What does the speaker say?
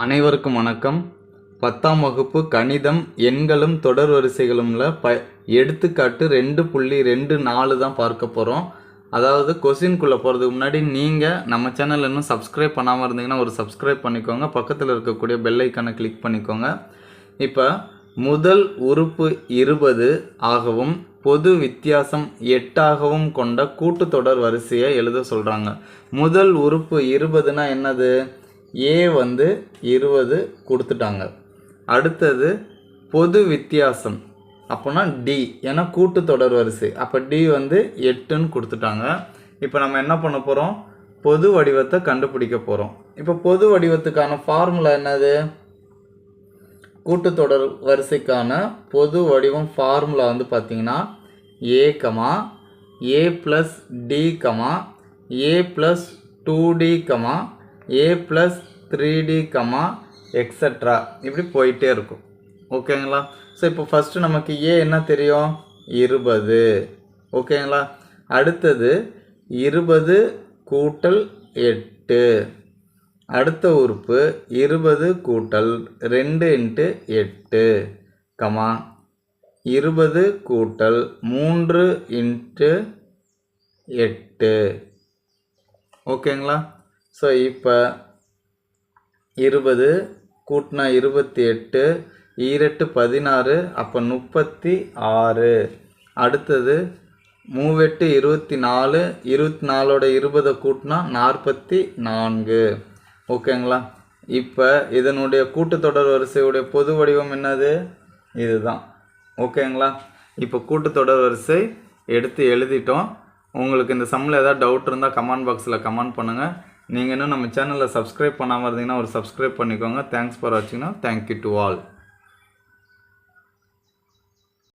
அனைவருக்கும் வணக்கம். 10ஆம் வகுப்பு கணிதம் எண்களும் தொடர் வரிசைகளும்ல எடுத்துக்காட்டு 2.24 தான் பார்க்க போகிறோம். அதாவது கொஸ்டின்குள்ளே போகிறதுக்கு முன்னாடி நீங்கள் நம்ம சேனல் இன்னும் சப்ஸ்கிரைப் பண்ணாமல் இருந்தீங்கன்னா ஒரு சப்ஸ்கிரைப் பண்ணிக்கோங்க. பக்கத்தில் இருக்கக்கூடிய பெல் ஐக்கானை கிளிக் பண்ணிக்கோங்க. இப்போ முதல் உறுப்பு 20 ஆகவும் பொது வித்தியாசம் 8ஆகவும் கொண்ட கூட்டுத்தொடர் வரிசையை எழுத சொல்கிறாங்க. முதல் உறுப்பு 20னா என்னது? ஏ வந்து 20 கொடுத்துட்டாங்க. அடுத்தது பொது வித்தியாசம் அப்போனா டி, ஏன்னா கூட்டுத்தொடர் வரிசை, அப்போ டி வந்து 8ன்னு கொடுத்துட்டாங்க. இப்போ நம்ம என்ன பண்ண போகிறோம்? பொது வடிவத்தை கண்டுபிடிக்க போகிறோம். இப்போ பொது வடிவத்துக்கான ஃபார்முலா என்னது? கூட்டுத்தொடர் வரிசைக்கான பொது வடிவம் ஃபார்முலா வந்து பார்த்தீங்கன்னா ஏ கமா ஏ ப்ளஸ் டி கமா ஏ ப்ளஸ் 2டி கமா ஏ ப்ளஸ் 3d கமா எக்ஸட்ரா, இப்படி போயிட்டே இருக்கும். ஓகேங்களா? ஸோ இப்போ ஃபஸ்ட்டு நமக்கு ஏ என்ன தெரியும்? 20. ஓகேங்களா? அடுத்தது 20 கூட்டல் 8. அடுத்த உறுப்பு 20 கூட்டல் 2 × 8 கமா 20 கூட்டல் 3 × 8. ஓகேங்களா? ஸோ இப்போ 20 கூட்டினா 28, 2 16, அப்போ 36. அடுத்தது 3 24, 24ஓட 20 கூட்டினா 44. ஓகேங்களா? இப்போ இதனுடைய கூட்டுத்தொடர் வரிசையுடைய பொது வடிவம் என்னது? இதுதான். ஓகேங்களா? இப்போ கூட்டுத்தொடர் வரிசை எடுத்து எழுதிட்டோம். உங்களுக்கு இந்த சம்மில் ஏதாவது டவுட் இருந்தால் கமெண்ட் பாக்ஸில் கமெண்ட் பண்ணுங்கள். நீங்கள் இன்னும் நம்ம சேனலில் சப்ஸ்கிரைப் பண்ணாமல் இருந்தீங்கன்னா ஒரு சப்ஸ்கிரைப் பண்ணிக்கோங்க. தேங்க்ஸ் ஃபார் வாட்சிங்னா. Thank you to all.